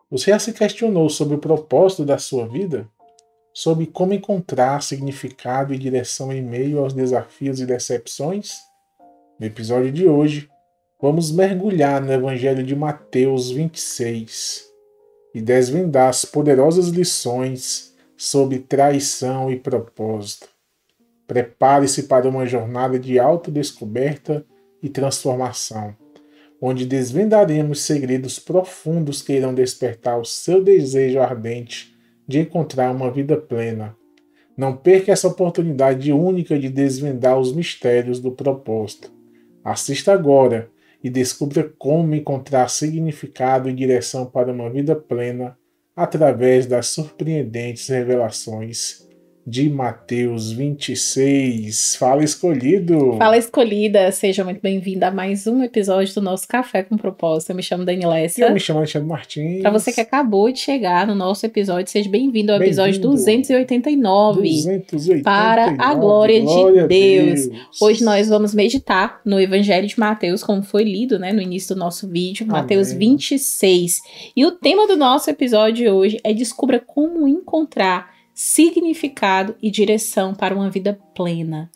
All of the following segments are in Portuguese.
Você já se questionou sobre o propósito da sua vida? Sobre como encontrar significado e direção em meio aos desafios e decepções? No episódio de hoje, vamos mergulhar no Evangelho de Mateus 26 e desvendar as poderosas lições sobre traição e propósito. Prepare-se para uma jornada de autodescoberta e transformação, onde desvendaremos segredos profundos que irão despertar o seu desejo ardente de encontrar uma vida plena. Não perca essa oportunidade única de desvendar os mistérios do propósito. Assista agora e descubra como encontrar significado e direção para uma vida plena através das surpreendentes revelações de Mateus 26. Fala, escolhido! Fala, escolhida! Seja muito bem-vinda a mais um episódio do nosso Café com Propósito. Eu me chamo Danilessa. E eu me chamo Alexandre Martins. Para você que acabou de chegar no nosso episódio, seja bem-vindo ao episódio 289. 289. Para a glória de Deus. Hoje nós vamos meditar no Evangelho de Mateus, como foi lido, no início do nosso vídeo, Amém. Mateus 26. E o tema do nosso episódio de hoje é descubra como encontrar significado e direção para uma vida plena.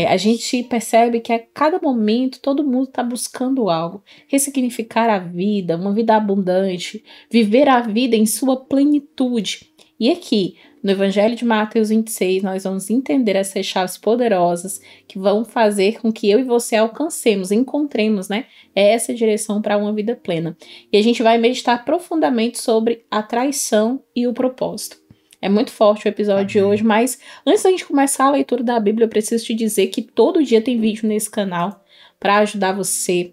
A gente percebe que a cada momento todo mundo está buscando algo, ressignificar a vida, uma vida abundante, viver a vida em sua plenitude. E aqui, no Evangelho de Mateus 26, nós vamos entender essas chaves poderosas que vão fazer com que eu e você alcancemos, encontremos, essa direção para uma vida plena. E a gente vai meditar profundamente sobre a traição e o propósito. É muito forte o episódio de hoje, mas antes da gente começar a leitura da Bíblia, eu preciso te dizer que todo dia tem vídeo nesse canal para ajudar você,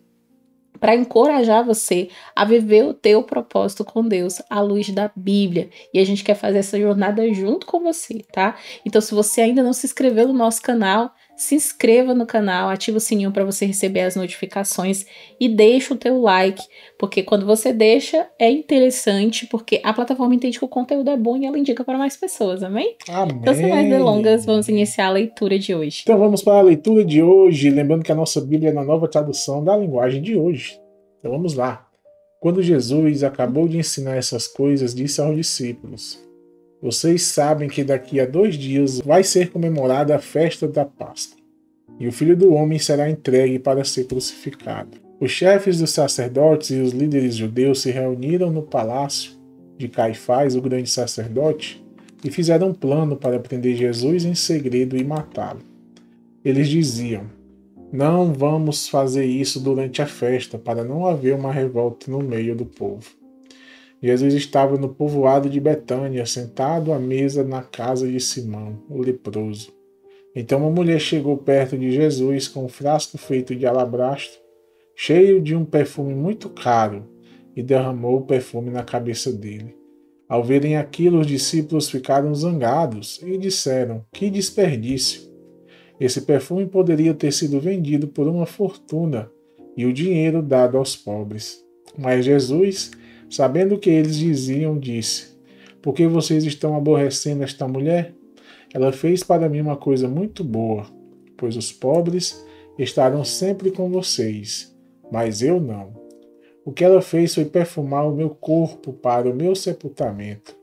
para encorajar você a viver o teu propósito com Deus à luz da Bíblia. E a gente quer fazer essa jornada junto com você, tá? Então, se você ainda não se inscreveu no nosso canal, se inscreva no canal, ativa o sininho para você receber as notificações e deixa o teu like, porque quando você deixa é interessante, porque a plataforma entende que o conteúdo é bom e ela indica para mais pessoas, amém? Amém. Então, sem mais delongas, vamos iniciar a leitura de hoje. Então vamos para a leitura de hoje, lembrando que a nossa Bíblia é na nova tradução da linguagem de hoje. Então vamos lá. Quando Jesus acabou de ensinar essas coisas, disse aos discípulos: vocês sabem que daqui a 2 dias vai ser comemorada a festa da Páscoa, e o Filho do Homem será entregue para ser crucificado. Os chefes dos sacerdotes e os líderes judeus se reuniram no palácio de Caifás, o grande sacerdote, e fizeram um plano para prender Jesus em segredo e matá-lo. Eles diziam: não vamos fazer isso durante a festa, para não haver uma revolta no meio do povo. Jesus estava no povoado de Betânia, sentado à mesa na casa de Simão, o leproso. Então uma mulher chegou perto de Jesus com um frasco feito de alabastro, cheio de um perfume muito caro, e derramou o perfume na cabeça dele. Ao verem aquilo, os discípulos ficaram zangados e disseram: que desperdício! Esse perfume poderia ter sido vendido por uma fortuna e o dinheiro dado aos pobres. Mas Jesus, sabendo o que eles diziam, disse: por que vocês estão aborrecendo esta mulher? Ela fez para mim uma coisa muito boa, pois os pobres estarão sempre com vocês, mas eu não. O que ela fez foi perfumar o meu corpo para o meu sepultamento.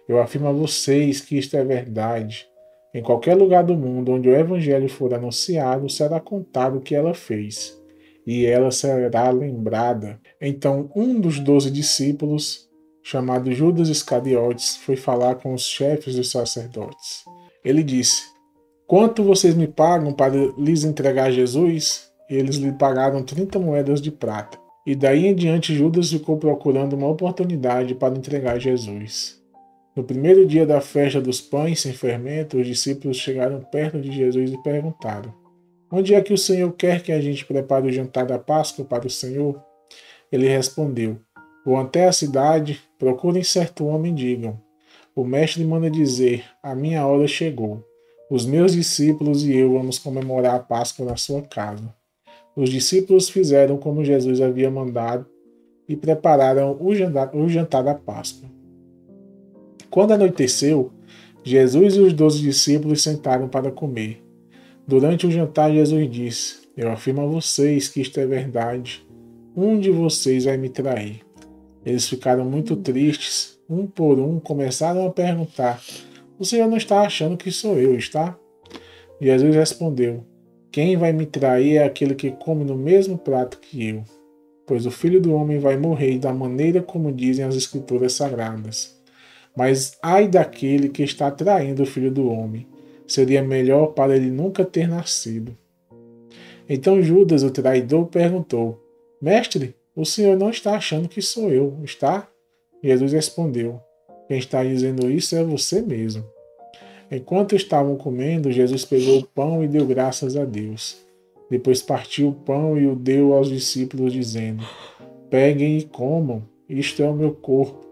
Eu afirmo a vocês que isto é verdade. Em qualquer lugar do mundo onde o Evangelho for anunciado, será contado o que ela fez, e ela será lembrada. Então um dos 12 discípulos, chamado Judas Iscariotes, foi falar com os chefes dos sacerdotes. Ele disse: quanto vocês me pagam para lhes entregar Jesus? E eles lhe pagaram 30 moedas de prata. E daí em diante Judas ficou procurando uma oportunidade para entregar Jesus. No primeiro dia da festa dos pães sem fermento, os discípulos chegaram perto de Jesus e perguntaram: onde é que o Senhor quer que a gente prepare o jantar da Páscoa para o Senhor? Ele respondeu: vão até a cidade, procurem certo homem e digam: o mestre manda dizer, a minha hora chegou. Os meus discípulos e eu vamos comemorar a Páscoa na sua casa. Os discípulos fizeram como Jesus havia mandado e prepararam o jantar da Páscoa. Quando anoiteceu, Jesus e os 12 discípulos sentaram para comer. Durante o jantar, Jesus disse: eu afirmo a vocês que isto é verdade. Um de vocês vai me trair. Eles ficaram muito tristes. Um por um começaram a perguntar: o Senhor não está achando que sou eu, está? Jesus respondeu: quem vai me trair é aquele que come no mesmo prato que eu. Pois o Filho do Homem vai morrer da maneira como dizem as Escrituras Sagradas. Mas ai daquele que está traindo o Filho do Homem. Seria melhor para ele nunca ter nascido. Então Judas, o traidor, perguntou: Mestre, o senhor não está achando que sou eu, está? Jesus respondeu: quem está dizendo isso é você mesmo. Enquanto estavam comendo, Jesus pegou o pão e deu graças a Deus. Depois partiu o pão e o deu aos discípulos, dizendo: peguem e comam, isto é o meu corpo.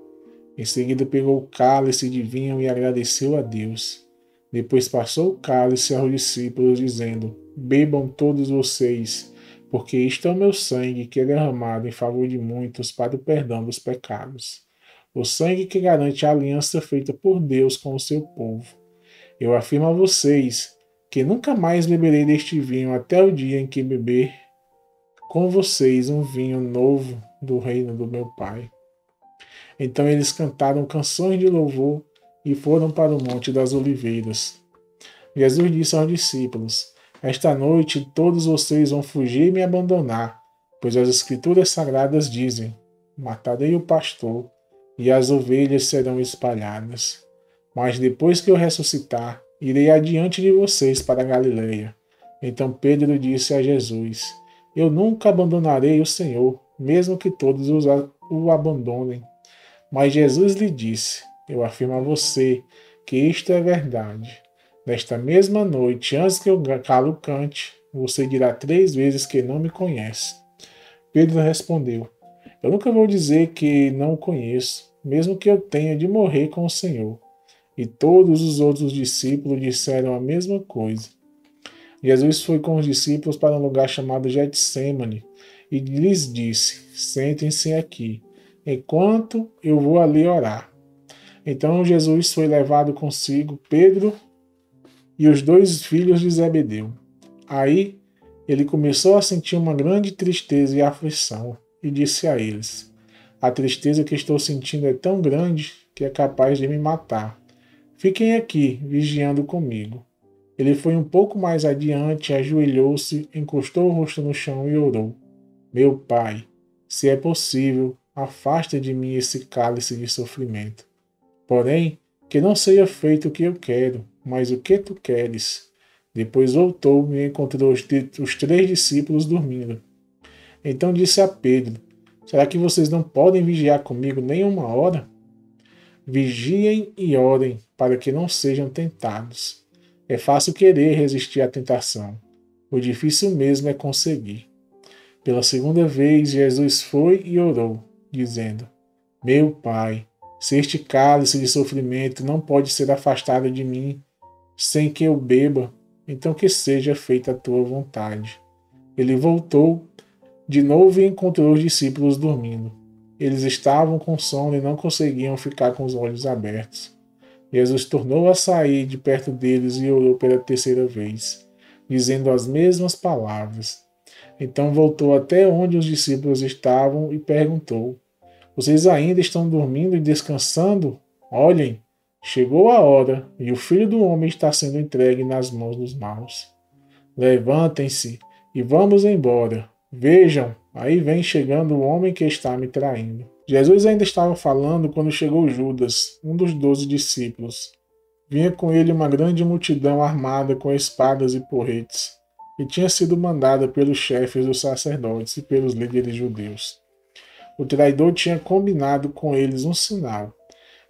Em seguida pegou o cálice de vinho e agradeceu a Deus. Depois passou o cálice aos discípulos, dizendo: bebam todos vocês, porque isto é o meu sangue que é derramado em favor de muitos para o perdão dos pecados. O sangue que garante a aliança feita por Deus com o seu povo. Eu afirmo a vocês que nunca mais beberei deste vinho até o dia em que beber com vocês um vinho novo do reino do meu Pai. Então eles cantaram canções de louvor e foram para o Monte das Oliveiras. Jesus disse aos discípulos: esta noite todos vocês vão fugir e me abandonar, pois as Escrituras Sagradas dizem: matarei o pastor e as ovelhas serão espalhadas. Mas depois que eu ressuscitar, irei adiante de vocês para a Galileia. Então Pedro disse a Jesus: eu nunca abandonarei o Senhor, mesmo que todos o abandonem. Mas Jesus lhe disse: eu afirmo a você que isto é verdade. Nesta mesma noite, antes que o galo cante, você dirá 3 vezes que não me conhece. Pedro respondeu: eu nunca vou dizer que não o conheço, mesmo que eu tenha de morrer com o Senhor. E todos os outros discípulos disseram a mesma coisa. Jesus foi com os discípulos para um lugar chamado Getsêmani e lhes disse: sentem-se aqui, enquanto eu vou ali orar. Então Jesus foi levado consigo Pedro e os 2 filhos de Zebedeu. Aí ele começou a sentir uma grande tristeza e aflição e disse a eles: a tristeza que estou sentindo é tão grande que é capaz de me matar. Fiquem aqui, vigiando comigo. Ele foi um pouco mais adiante, ajoelhou-se, encostou o rosto no chão e orou: meu Pai, se é possível, afasta de mim esse cálice de sofrimento. Porém, que não seja feito o que eu quero, mas o que tu queres. Depois voltou e encontrou os 3 discípulos dormindo. Então disse a Pedro: será que vocês não podem vigiar comigo nem uma hora? Vigiem e orem, para que não sejam tentados. É fácil querer resistir à tentação. O difícil mesmo é conseguir. Pela segunda vez, Jesus foi e orou, dizendo: meu Pai, se este cálice de sofrimento não pode ser afastado de mim sem que eu beba, então que seja feita a tua vontade. Ele voltou de novo e encontrou os discípulos dormindo. Eles estavam com sono e não conseguiam ficar com os olhos abertos. Jesus tornou a sair de perto deles e orou pela 3ª vez, dizendo as mesmas palavras. Então voltou até onde os discípulos estavam e perguntou: vocês ainda estão dormindo e descansando? Olhem, chegou a hora e o Filho do Homem está sendo entregue nas mãos dos maus. Levantem-se e vamos embora. Vejam, aí vem chegando o homem que está me traindo. Jesus ainda estava falando quando chegou Judas, um dos 12 discípulos. Vinha com ele uma grande multidão armada com espadas e porretes, que tinha sido mandada pelos chefes dos sacerdotes e pelos líderes judeus. O traidor tinha combinado com eles um sinal.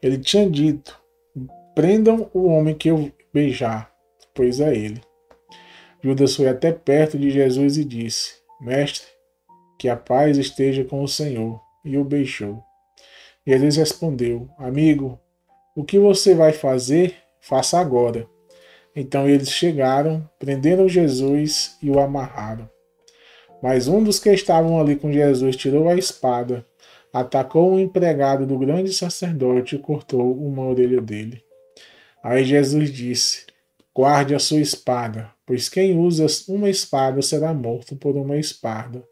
Ele tinha dito: prendam o homem que eu beijar, pois é ele. Judas foi até perto de Jesus e disse: mestre, que a paz esteja com o Senhor, e o beijou. Jesus respondeu: amigo, o que você vai fazer, faça agora. Então eles chegaram, prenderam Jesus e o amarraram. Mas um dos que estavam ali com Jesus tirou a espada, atacou um empregado do grande sacerdote e cortou uma orelha dele. Aí Jesus disse: guarde a sua espada, pois quem usa uma espada será morto por uma espada.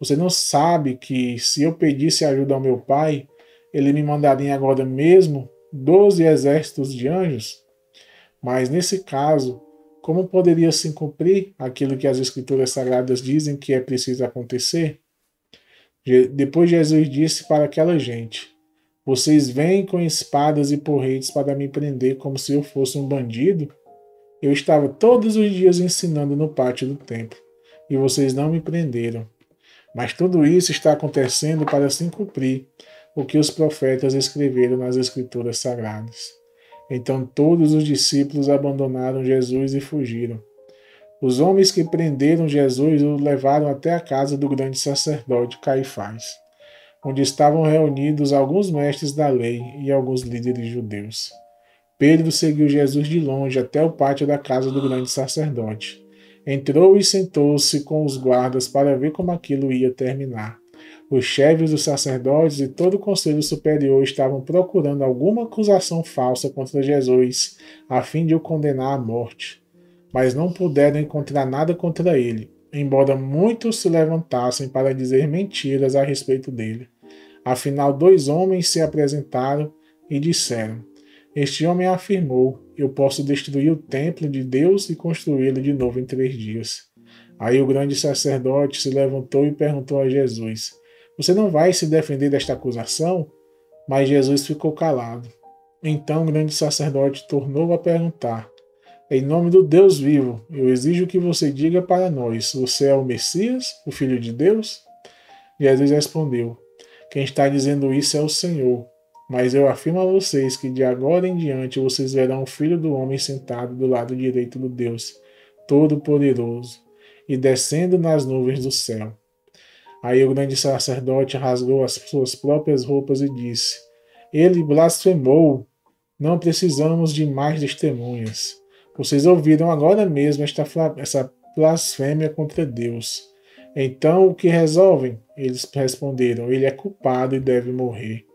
Você não sabe que, se eu pedisse ajuda ao meu Pai, ele me mandaria agora mesmo 12 exércitos de anjos? Mas nesse caso, como poderia se cumprir aquilo que as Escrituras Sagradas dizem que é preciso acontecer? Depois Jesus disse para aquela gente: vocês vêm com espadas e porretes para me prender como se eu fosse um bandido? Eu estava todos os dias ensinando no pátio do templo, e vocês não me prenderam. Mas tudo isso está acontecendo para se cumprir o que os profetas escreveram nas Escrituras Sagradas. Então todos os discípulos abandonaram Jesus e fugiram. Os homens que prenderam Jesus o levaram até a casa do grande sacerdote Caifás, onde estavam reunidos alguns mestres da lei e alguns líderes judeus. Pedro seguiu Jesus de longe até o pátio da casa do grande sacerdote. Entrou e sentou-se com os guardas para ver como aquilo ia terminar. Os chefes dos sacerdotes e todo o conselho superior estavam procurando alguma acusação falsa contra Jesus, a fim de o condenar à morte. Mas não puderam encontrar nada contra ele, embora muitos se levantassem para dizer mentiras a respeito dele. Afinal, 2 homens se apresentaram e disseram: este homem afirmou: eu posso destruir o templo de Deus e construí-lo de novo em 3 dias. Aí o grande sacerdote se levantou e perguntou a Jesus: você não vai se defender desta acusação? Mas Jesus ficou calado. Então o grande sacerdote tornou a perguntar: em nome do Deus vivo, eu exijo que você diga para nós: você é o Messias, o Filho de Deus? Jesus respondeu: quem está dizendo isso é o Senhor. Mas eu afirmo a vocês que de agora em diante vocês verão o Filho do Homem sentado do lado direito do Deus Todo-Poderoso e descendo nas nuvens do céu. Aí o grande sacerdote rasgou as suas próprias roupas e disse: ele blasfemou. Não precisamos de mais testemunhas. Vocês ouviram agora mesmo essa blasfêmia contra Deus. Então o que resolvem? Eles responderam: ele é culpado e deve morrer.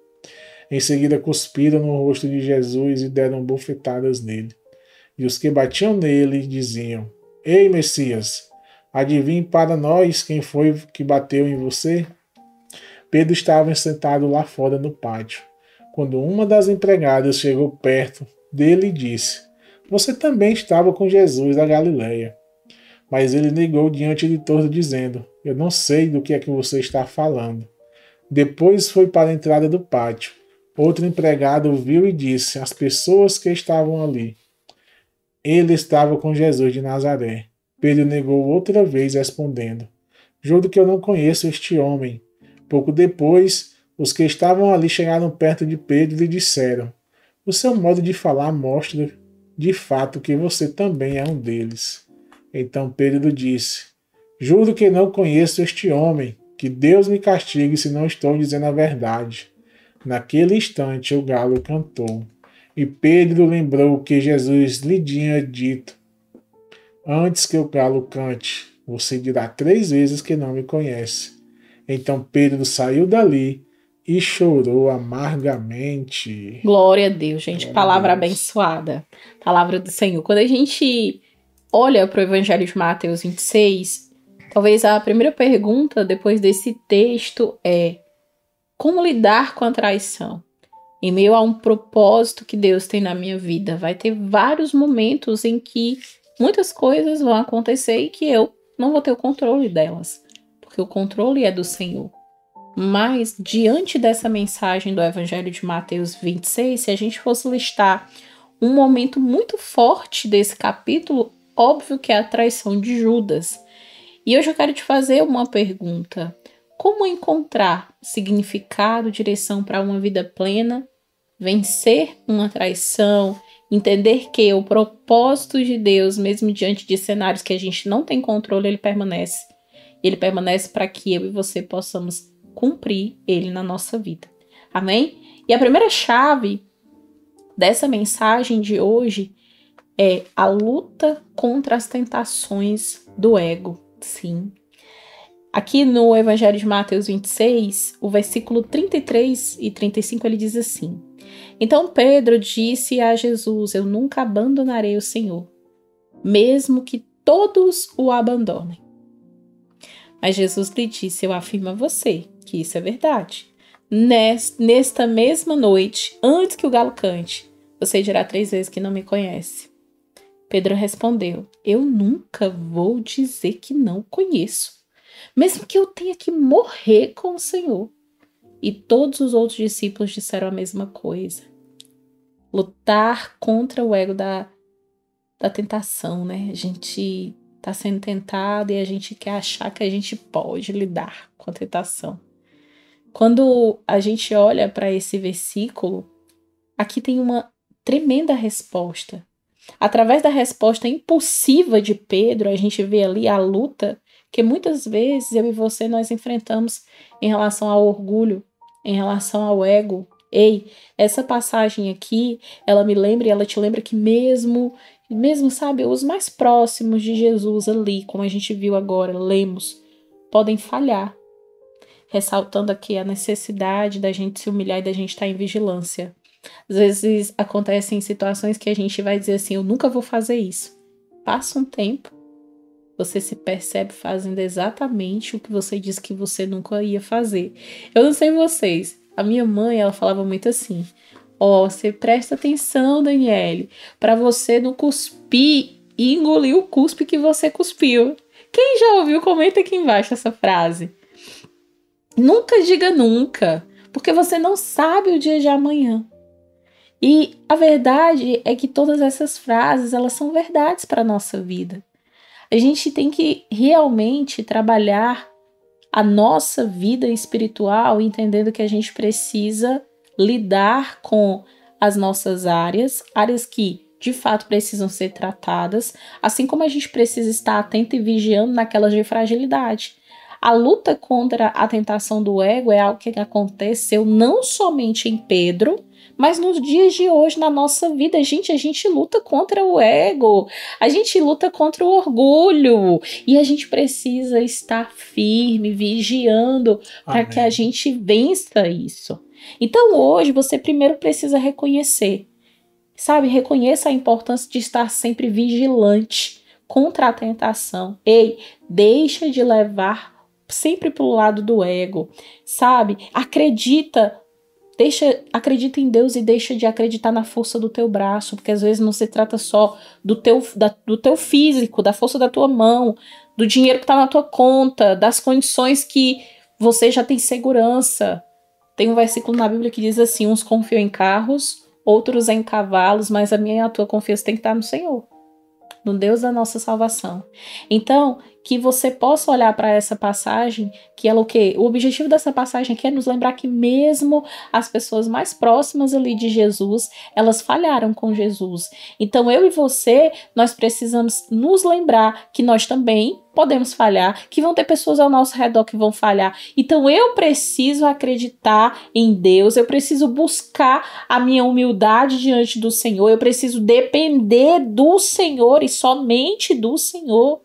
Em seguida cuspiram no rosto de Jesus e deram bofetadas nele. E os que batiam nele diziam: ei, Messias, adivinhe para nós quem foi que bateu em você? Pedro estava sentado lá fora no pátio, quando uma das empregadas chegou perto dele e disse: você também estava com Jesus da Galileia. Mas ele negou diante de todos, dizendo: eu não sei do que é que você está falando. Depois foi para a entrada do pátio. Outro empregado viu e disse às pessoas que estavam ali: ele estava com Jesus de Nazaré. Pedro negou outra vez, respondendo: juro que eu não conheço este homem. Pouco depois, os que estavam ali chegaram perto de Pedro e lhe disseram: o seu modo de falar mostra de fato que você também é um deles. Então Pedro disse: juro que não conheço este homem. Que Deus me castigue se não estou dizendo a verdade. Naquele instante o galo cantou, e Pedro lembrou que Jesus lhe tinha dito: antes que o galo cante, você dirá 3 vezes que não me conhece. Então Pedro saiu dali e chorou amargamente. Glória a Deus, gente. Glória Palavra a Deus. abençoada. Palavra do Senhor. Quando a gente olha para o Evangelho de Mateus 26, talvez a primeira pergunta depois desse texto é: como lidar com a traição? Em meio a um propósito que Deus tem na minha vida, vai ter vários momentos em que muitas coisas vão acontecer e que eu não vou ter o controle delas, porque o controle é do Senhor. Mas, diante dessa mensagem do Evangelho de Mateus 26, se a gente fosse listar um momento muito forte desse capítulo, óbvio que é a traição de Judas. E hoje eu quero te fazer uma pergunta: como encontrar significado, direção para uma vida plena, vencer uma traição, entender que o propósito de Deus, mesmo diante de cenários que a gente não tem controle, ele permanece. Ele permanece para que eu e você possamos cumprir ele na nossa vida. Amém? E a primeira chave dessa mensagem de hoje é a luta contra as tentações do ego. Sim. Aqui no Evangelho de Mateus 26, o versículo 33 e 35, ele diz assim: então Pedro disse a Jesus: eu nunca abandonarei o Senhor, mesmo que todos o abandonem. Mas Jesus lhe disse: eu afirmo a você que isso é verdade. nesta mesma noite, antes que o galo cante, você dirá 3 vezes que não me conhece. Pedro respondeu: eu nunca vou dizer que não conheço, mesmo que eu tenha que morrer com o Senhor. E todos os outros discípulos disseram a mesma coisa. Lutar contra o ego da tentação, né? A gente está sendo tentado e a gente quer achar que a gente pode lidar com a tentação. Quando a gente olha para esse versículo, aqui tem uma tremenda resposta. Através da resposta impulsiva de Pedro, a gente vê ali a luta que muitas vezes eu e você nós enfrentamos em relação ao orgulho, em relação ao ego. Ei, essa passagem aqui, ela te lembra que mesmo, sabe, os mais próximos de Jesus ali, como a gente viu agora, lemos, podem falhar. Ressaltando aqui a necessidade da gente se humilhar e da gente estar em vigilância. Às vezes acontecem situações que a gente vai dizer assim, eu nunca vou fazer isso. Passa um tempo, você se percebe fazendo exatamente o que você disse que você nunca ia fazer. Eu não sei vocês, a minha mãe, ela falava muito assim, você presta atenção, Daniele, para você não cuspir e engolir o cuspe que você cuspiu. Quem já ouviu, comenta aqui embaixo essa frase. Nunca diga nunca, porque você não sabe o dia de amanhã. E a verdade é que todas essas frases, elas são verdades para a nossa vida. A gente tem que realmente trabalhar a nossa vida espiritual, entendendo que a gente precisa lidar com as nossas áreas que de fato precisam ser tratadas, assim como a gente precisa estar atento e vigiando naquelas de fragilidade. A luta contra a tentação do ego é algo que aconteceu não somente em Pedro, mas nos dias de hoje na nossa vida. Gente, a gente luta contra o ego, a gente luta contra o orgulho e a gente precisa estar firme, vigiando para que a gente vença isso. Então hoje você primeiro precisa reconhecer, sabe? Reconheça a importância de estar sempre vigilante contra a tentação. Ei, deixa de levar sempre pro lado do ego, sabe? Acredita em Deus e deixa de acreditar na força do teu braço, porque às vezes não se trata só do teu físico, da força da tua mão, do dinheiro que tá na tua conta, das condições que você já tem segurança. Tem um versículo na Bíblia que diz assim, uns confiam em carros, outros em cavalos, mas a minha e a tua confiança tem que estar no Senhor, no Deus da nossa salvação. Então, que você possa olhar para essa passagem, que ela o quê? O objetivo dessa passagem aqui é nos lembrar que mesmo as pessoas mais próximas ali de Jesus, elas falharam com Jesus. Então, eu e você, nós precisamos nos lembrar que nós também podemos falhar, que vão ter pessoas ao nosso redor que vão falhar. Então, eu preciso acreditar em Deus, eu preciso buscar a minha humildade diante do Senhor, eu preciso depender do Senhor e somente do Senhor.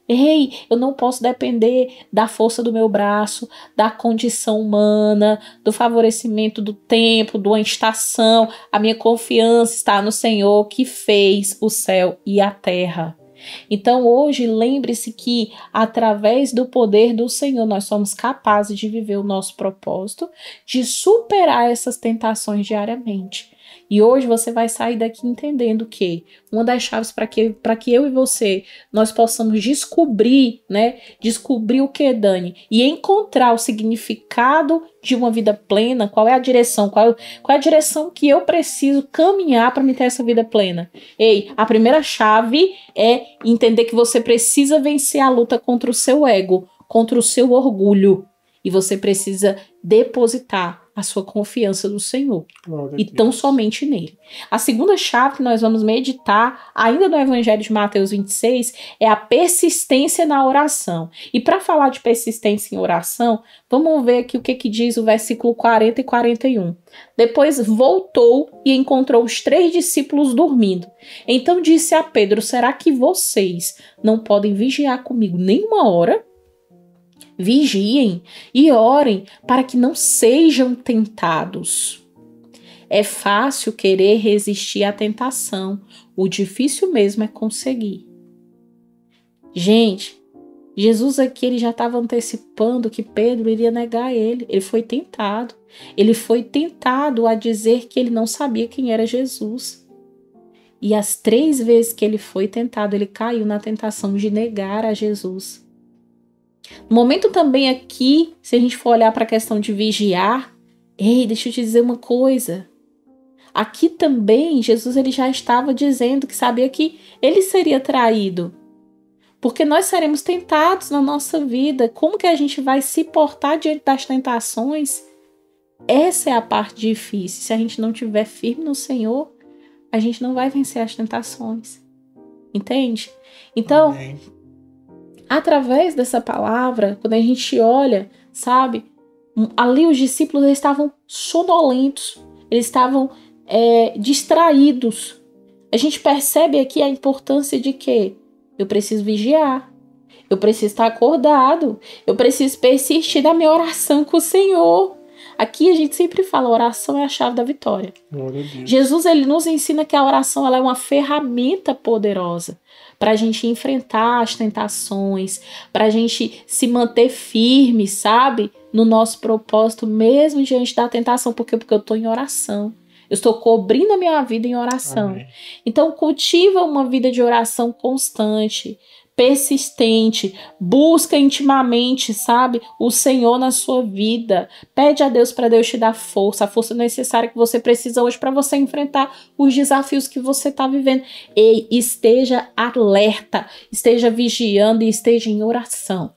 Ei, eu não posso depender da força do meu braço, da condição humana, do favorecimento do tempo, da estação. A minha confiança está no Senhor que fez o céu e a terra. Então hoje lembre-se que através do poder do Senhor nós somos capazes de viver o nosso propósito, de superar essas tentações diariamente. E hoje você vai sair daqui entendendo que uma das chaves para que eu e você nós possamos descobrir, né? Descobrir o que, Dani? E encontrar o significado de uma vida plena. Qual é a direção? Qual é a direção que eu preciso caminhar para me ter essa vida plena? Ei, a primeira chave é entender que você precisa vencer a luta contra o seu ego, contra o seu orgulho. E você precisa depositar a sua confiança no Senhor. E tão somente nele. A segunda chave que nós vamos meditar, ainda no Evangelho de Mateus 26, é a persistência na oração. E para falar de persistência em oração, vamos ver aqui o que diz o versículo 40 e 41. Depois voltou e encontrou os 3 discípulos dormindo. Então disse a Pedro, será que vocês não podem vigiar comigo nenhuma hora? Vigiem e orem para que não sejam tentados. É fácil querer resistir à tentação, o difícil mesmo é conseguir. Gente, Jesus aqui ele já estava antecipando que Pedro iria negar ele. Ele foi tentado. Ele foi tentado a dizer que ele não sabia quem era Jesus. E as 3 vezes que ele foi tentado, ele caiu na tentação de negar a Jesus. No momento também aqui, se a gente for olhar para a questão de vigiar, deixa eu te dizer uma coisa. Aqui também, Jesus ele já estava dizendo que sabia que ele seria traído. Porque nós seremos tentados na nossa vida. Como que a gente vai se portar diante das tentações? Essa é a parte difícil. Se a gente não estiver firme no Senhor, a gente não vai vencer as tentações. Entende? Então, Amém. Através dessa palavra, quando a gente olha, sabe? Ali os discípulos eles estavam sonolentos. Eles estavam distraídos. A gente percebe aqui a importância de que eu preciso vigiar, eu preciso estar acordado, eu preciso persistir na minha oração com o Senhor. Aqui a gente sempre fala, a oração é a chave da vitória. Glória a Deus. Jesus ele nos ensina que a oração ela é uma ferramenta poderosa para a gente enfrentar as tentações, para a gente se manter firme, sabe? No nosso propósito, mesmo diante da tentação. Por quê? Porque eu estou em oração. Eu estou cobrindo a minha vida em oração. Amém. Então, cultiva uma vida de oração constante, persistente, busca intimamente, sabe, o Senhor na sua vida. Pede a Deus para Deus te dar força, a força necessária que você precisa hoje para você enfrentar os desafios que você está vivendo. E esteja alerta, esteja vigiando e esteja em oração.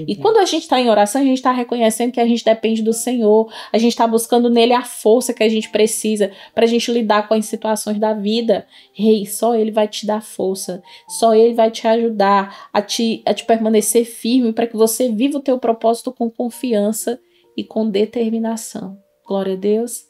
E quando a gente está em oração, a gente está reconhecendo que a gente depende do Senhor, a gente está buscando nele a força que a gente precisa para a gente lidar com as situações da vida. Só ele vai te dar força, só ele vai te ajudar a te permanecer firme para que você viva o teu propósito com confiança e com determinação. Glória a Deus.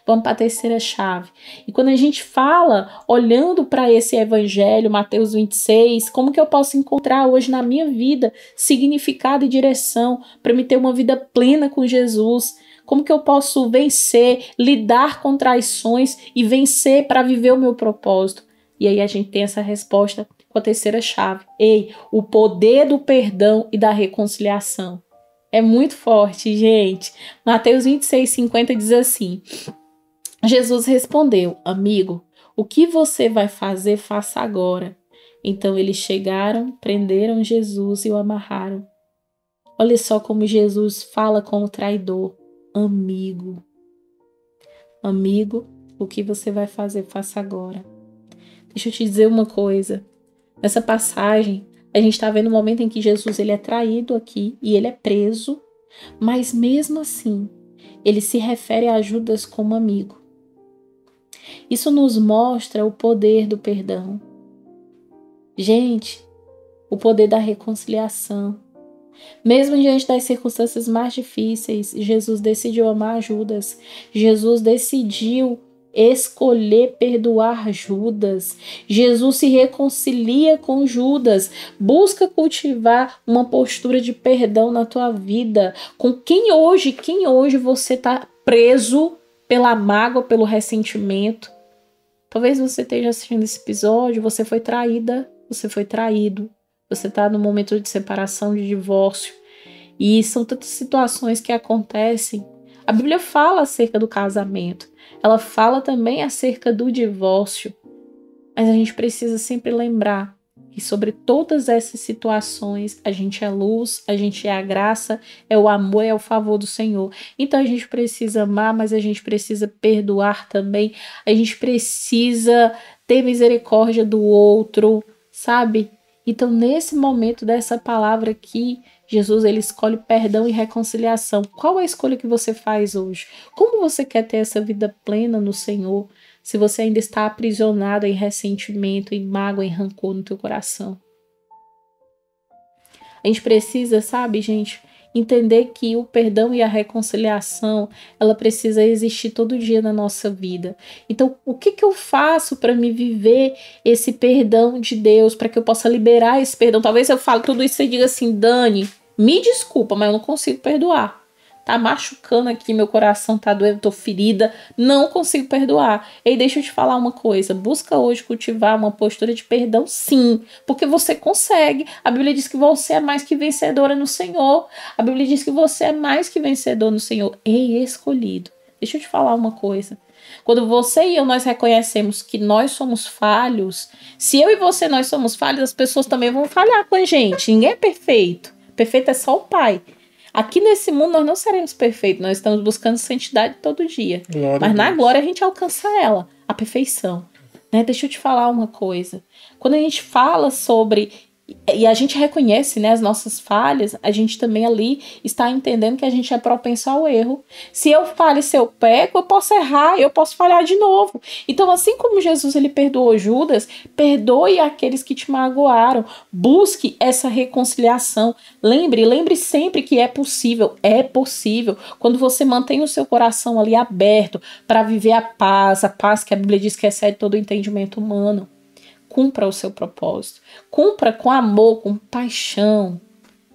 Vamos para a terceira chave. E quando a gente fala, olhando para esse evangelho, Mateus 26, como que eu posso encontrar hoje na minha vida significado e direção para me ter uma vida plena com Jesus? Como que eu posso vencer, lidar com traições e vencer para viver o meu propósito? E aí a gente tem essa resposta com a terceira chave. O poder do perdão e da reconciliação. É muito forte, gente. Mateus 26:50 diz assim: Jesus respondeu, amigo, o que você vai fazer, faça agora. Então eles chegaram, prenderam Jesus e o amarraram. Olha só como Jesus fala com o traidor. Amigo. Amigo, o que você vai fazer, faça agora. Deixa eu te dizer uma coisa. Nessa passagem, a gente está vendo o momento em que Jesus ele é traído aqui e ele é preso, mas mesmo assim, ele se refere a Judas como amigo. Isso nos mostra o poder do perdão. Gente, o poder da reconciliação. Mesmo diante das circunstâncias mais difíceis, Jesus decidiu amar Judas. Jesus decidiu escolher perdoar Judas. Jesus se reconcilia com Judas. Busca cultivar uma postura de perdão na tua vida. Com quem hoje você está preso pela mágoa, pelo ressentimento? Talvez você esteja assistindo esse episódio, você foi traída, você foi traído. Você está no momento de separação, de divórcio. E são tantas situações que acontecem. A Bíblia fala acerca do casamento. Ela fala também acerca do divórcio. Mas a gente precisa sempre lembrar que sobre todas essas situações, a gente é luz, a gente é a graça, é o amor, é o favor do Senhor. Então a gente precisa amar, mas a gente precisa perdoar também. A gente precisa ter misericórdia do outro, sabe? Então, nesse momento dessa palavra aqui, Jesus ele escolhe perdão e reconciliação. Qual é a escolha que você faz hoje? Como você quer ter essa vida plena no Senhor, se você ainda está aprisionado em ressentimento, em mágoa, em rancor no teu coração? A gente precisa, sabe, gente, entender que o perdão e a reconciliação, ela precisa existir todo dia na nossa vida. Então, o que eu faço para me viver esse perdão de Deus, para que eu possa liberar esse perdão? Talvez eu fale tudo isso e você diga assim, Dani, me desculpa, mas eu não consigo perdoar. tá machucando aqui, meu coração tá doendo, tô ferida, não consigo perdoar. E deixa eu te falar uma coisa, busca hoje cultivar uma postura de perdão, sim, porque você consegue. A Bíblia diz que você é mais que vencedora no Senhor. A Bíblia diz que você é mais que vencedor no Senhor. Ei, escolhido. Deixa eu te falar uma coisa. Quando você e eu, nós reconhecemos que nós somos falhos, se eu e você, nós somos falhos, as pessoas também vão falhar com a gente. Ninguém é perfeito. Perfeito é só o Pai. Aqui nesse mundo nós não seremos perfeitos. Nós estamos buscando santidade todo dia. Mas na glória a gente alcança ela, a perfeição. Né? Deixa eu te falar uma coisa. Quando a gente fala sobre... E a gente reconhece, né, as nossas falhas, a gente também ali está entendendo que a gente é propenso ao erro. Se eu falho, se eu peco, eu posso errar, eu posso falhar de novo. Então, assim como Jesus ele perdoou Judas, perdoe aqueles que te magoaram. Busque essa reconciliação. Lembre sempre que é possível. É possível. Quando você mantém o seu coração ali aberto para viver a paz que a Bíblia diz que excede todo o entendimento humano. Cumpra o seu propósito. Cumpra com amor, com paixão.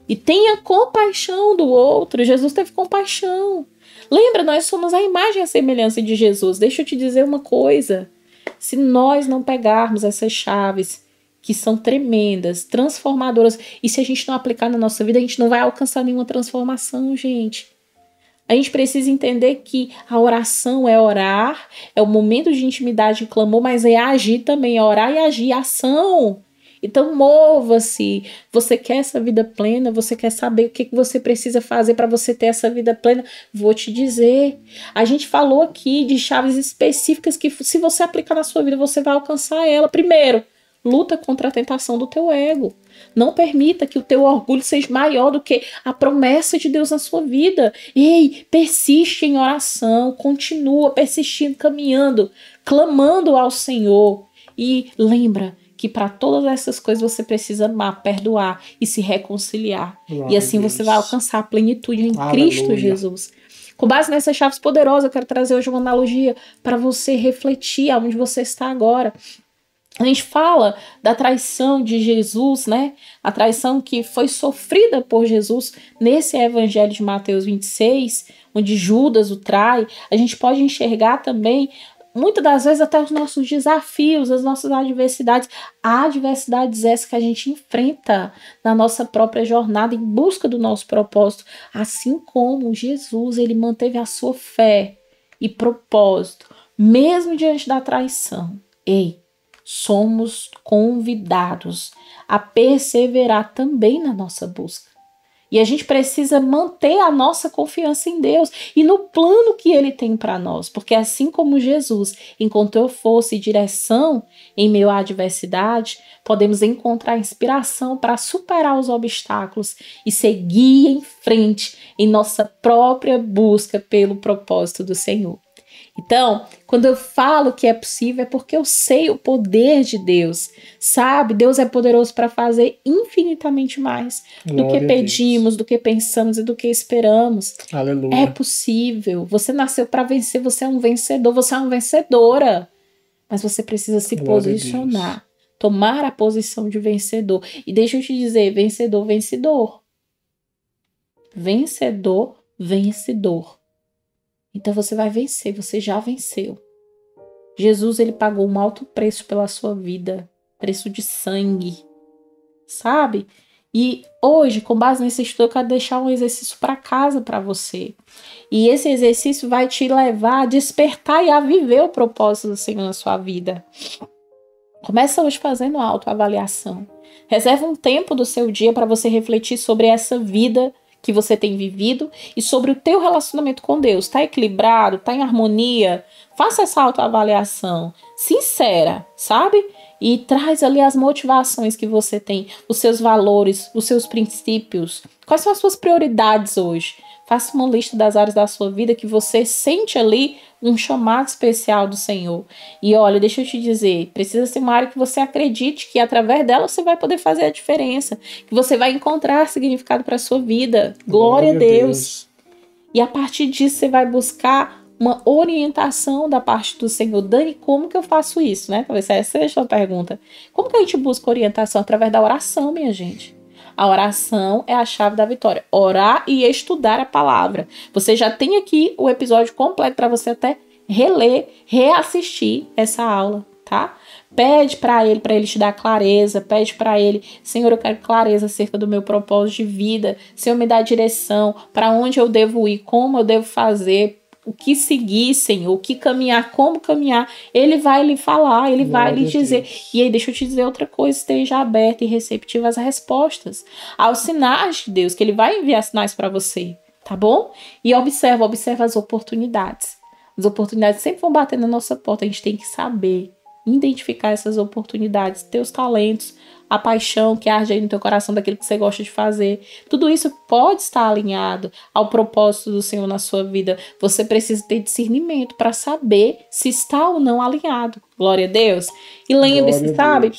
E tenha compaixão do outro. Jesus teve compaixão. Lembra, nós somos a imagem e a semelhança de Jesus. Deixa eu te dizer uma coisa. Se nós não pegarmos essas chaves que são tremendas, transformadoras, e se a gente não aplicar na nossa vida, a gente não vai alcançar nenhuma transformação, gente. A gente precisa entender que a oração é orar, é o momento de intimidade e clamor, mas é agir também, é orar e agir, ação. Então mova-se. Você quer essa vida plena? Você quer saber o que você precisa fazer para você ter essa vida plena? Vou te dizer. A gente falou aqui de chaves específicas que se você aplicar na sua vida, você vai alcançar ela. Primeiro, luta contra a tentação do teu ego. Não permita que o teu orgulho seja maior do que a promessa de Deus na sua vida. Ei, persiste em oração, continua persistindo, caminhando, clamando ao Senhor. E lembra que para todas essas coisas você precisa amar, perdoar e se reconciliar. Glória e assim você vai alcançar a plenitude em Cristo Jesus. Com base nessas chaves poderosas, eu quero trazer hoje uma analogia para você refletir aonde você está agora. A gente fala da traição de Jesus, né? A traição que foi sofrida por Jesus nesse evangelho de Mateus 26, onde Judas o trai. A gente pode enxergar também, muitas das vezes, até os nossos desafios, as nossas adversidades. Adversidades essas que a gente enfrenta na nossa própria jornada em busca do nosso propósito. Assim como Jesus, ele manteve a sua fé e propósito, mesmo diante da traição. Ei, somos convidados a perseverar também na nossa busca. E a gente precisa manter a nossa confiança em Deus e no plano que Ele tem para nós. Porque assim como Jesus encontrou força e direção em meio à adversidade, podemos encontrar inspiração para superar os obstáculos e seguir em frente em nossa própria busca pelo propósito do Senhor. Então, quando eu falo que é possível, é porque eu sei o poder de Deus, sabe? Deus é poderoso para fazer infinitamente mais do que pedimos, do que pensamos e do que esperamos. Aleluia. É possível. Você nasceu para vencer, você é um vencedor, você é uma vencedora. Mas você precisa se posicionar, tomar a posição de vencedor. E deixa eu te dizer, vencedor, vencedor. Vencedor, vencedor. Então você vai vencer, você já venceu. Jesus, ele pagou um alto preço pela sua vida, preço de sangue, sabe? E hoje, com base nesse estudo, eu quero deixar um exercício para casa para você. E esse exercício vai te levar a despertar e a viver o propósito do Senhor na sua vida. Começa hoje fazendo uma autoavaliação. Reserva um tempo do seu dia para você refletir sobre essa vida que você tem vivido e sobre o teu relacionamento com Deus. Está equilibrado? Está em harmonia? Faça essa autoavaliação sincera, sabe? E traz ali as motivações que você tem, os seus valores, os seus princípios. Quais são as suas prioridades hoje? Faça uma lista das áreas da sua vida que você sente ali um chamado especial do Senhor. E olha, deixa eu te dizer, precisa ser uma área que você acredite que através dela você vai poder fazer a diferença, que você vai encontrar significado para a sua vida. Glória a Deus. E a partir disso você vai buscar uma orientação da parte do Senhor. Dani, como que eu faço isso, né? Talvez essa seja a sua pergunta. Como que a gente busca orientação? Através da oração, minha gente. A oração é a chave da vitória. Orar e estudar a palavra. Você já tem aqui o episódio completo para você até reler, reassistir essa aula, tá? Pede para ele te dar clareza, pede para ele, Senhor, eu quero clareza acerca do meu propósito de vida, Senhor, me dá direção, para onde eu devo ir, como eu devo fazer, o que seguir, Senhor, o que caminhar, como caminhar, ele vai lhe falar, ele vai lhe dizer. E aí, deixa eu te dizer outra coisa, esteja aberto e receptivo às respostas, aos sinais de Deus, que ele vai enviar sinais para você, tá bom? E observa as oportunidades. As oportunidades sempre vão bater na nossa porta, a gente tem que saber identificar essas oportunidades, teus talentos, a paixão que arde aí no teu coração daquilo que você gosta de fazer. Tudo isso pode estar alinhado ao propósito do Senhor na sua vida. Você precisa ter discernimento para saber se está ou não alinhado. Glória a Deus. E lembre-se, sabe?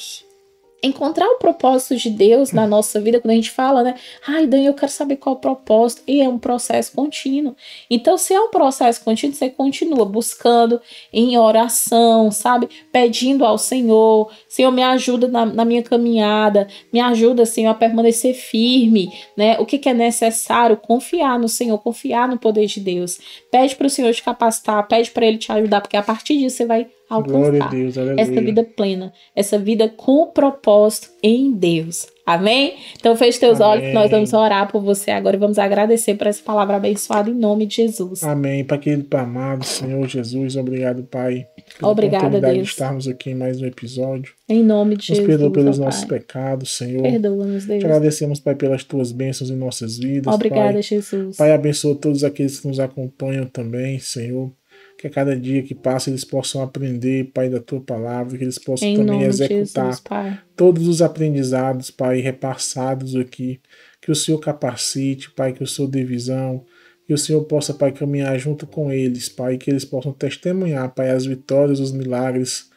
Encontrar o propósito de Deus na nossa vida, quando a gente fala, né? Ai, Dani, eu quero saber qual é o propósito. E é um processo contínuo. Então, se é um processo contínuo, você continua buscando em oração, sabe? Pedindo ao Senhor. Senhor, me ajuda na minha caminhada. Me ajuda, Senhor, a permanecer firme, né? O que é necessário? Confiar no Senhor, confiar no poder de Deus. Pede para o Senhor te capacitar, pede para Ele te ajudar, porque a partir disso você vai alcançar Deus, essa vida plena, essa vida com propósito em Deus. Amém? Então feche teus olhos, nós vamos orar por você agora e vamos agradecer por essa palavra abençoada em nome de Jesus. Amém. Pai querido, Pai amado, Senhor Jesus, obrigado, Pai, pela obrigada, oportunidade Deus, de estarmos aqui em mais um episódio. Em nome de Jesus. Nos perdoa pelos nossos pecados, Senhor. Perdoa-nos, Deus. Te agradecemos, Pai, pelas tuas bênçãos em nossas vidas. Obrigada, Pai. Jesus. Pai, abençoa todos aqueles que nos acompanham também, Senhor. Que a cada dia que passa eles possam aprender, Pai, da Tua palavra, que eles possam em também executar Jesus, Pai, todos os aprendizados, Pai, repassados aqui. Que o Senhor capacite, Pai, que o Senhor dê visão, que o Senhor possa, Pai, caminhar junto com eles, Pai, que eles possam testemunhar, Pai, as vitórias, os milagres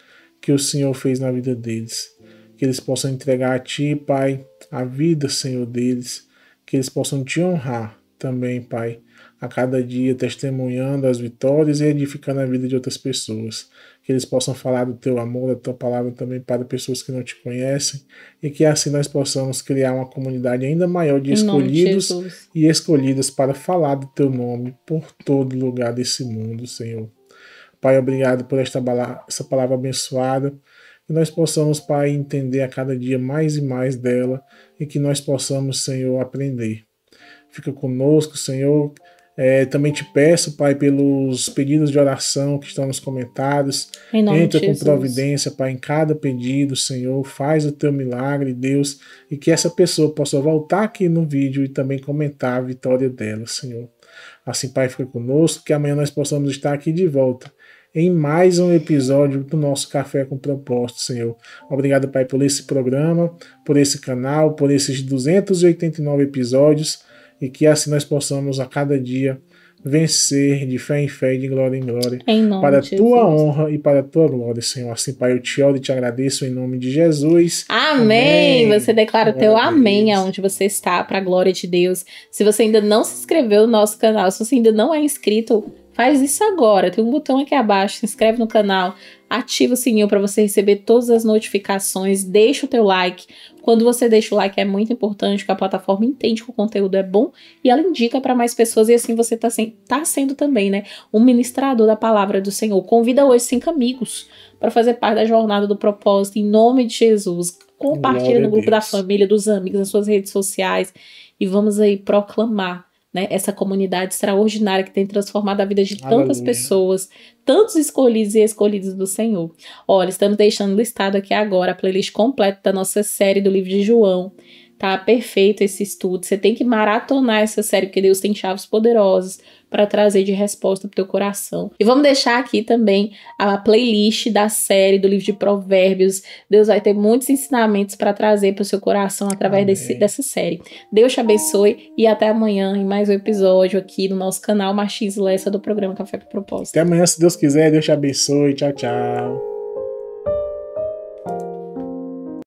que o Senhor fez na vida deles. Que eles possam entregar a Ti, Pai, a vida, Senhor, deles. Que eles possam Te honrar também, Pai, a cada dia, testemunhando as vitórias e edificando a vida de outras pessoas. Que eles possam falar do Teu amor, da Tua palavra também para pessoas que não Te conhecem, e que assim nós possamos criar uma comunidade ainda maior de escolhidos e escolhidas para falar do Teu nome por todo lugar desse mundo, Senhor. Pai, obrigado por essa palavra abençoada, que nós possamos, Pai, entender a cada dia mais e mais dela, e que nós possamos, Senhor, aprender. Fica conosco, Senhor. Também te peço, Pai, pelos pedidos de oração que estão nos comentários. Entra com providência, Pai, em cada pedido, Senhor. Faz o teu milagre, Deus, e que essa pessoa possa voltar aqui no vídeo e também comentar a vitória dela, Senhor. Assim, Pai, fica conosco, que amanhã nós possamos estar aqui de volta em mais um episódio do nosso Café com Propósito, Senhor. Obrigado, Pai, por esse programa, por esse canal, por esses 289 episódios, e que assim nós possamos a cada dia vencer de fé em fé e de glória em glória, para a Tua honra e para a Tua glória, Senhor. Assim, Pai, eu te oro e te agradeço em nome de Jesus. Amém! Você declara o teu amém aonde você está, para a glória de Deus. Se você ainda não se inscreveu no nosso canal, se você ainda não é inscrito, faz isso agora. Tem um botão aqui abaixo, se inscreve no canal, ativa o sininho para você receber todas as notificações, deixa o teu like. Quando você deixa o like é muito importante, que a plataforma entende que o conteúdo é bom e ela indica para mais pessoas, e assim você tá sendo também, né, um ministrador da palavra do Senhor. Convida hoje 5 amigos para fazer parte da jornada do propósito, em nome de Jesus. Compartilha no grupo da família, dos amigos, nas suas redes sociais, e vamos aí proclamar, né, essa comunidade extraordinária que tem transformado a vida de tantas pessoas, tantos escolhidos e escolhidos do Senhor. Olha, estamos deixando listado aqui agora a playlist completa da nossa série do livro de João. Tá perfeito esse estudo. Você tem que maratonar essa série, porque Deus tem chaves poderosas para trazer de resposta para o teu coração. E vamos deixar aqui também a playlist da série do livro de Provérbios. Deus vai ter muitos ensinamentos para trazer para o seu coração através dessa série. Deus te abençoe e até amanhã em mais um episódio aqui no nosso canal Martins Lessa do programa Café com Propósito. Até amanhã, se Deus quiser. Deus te abençoe. Tchau, tchau.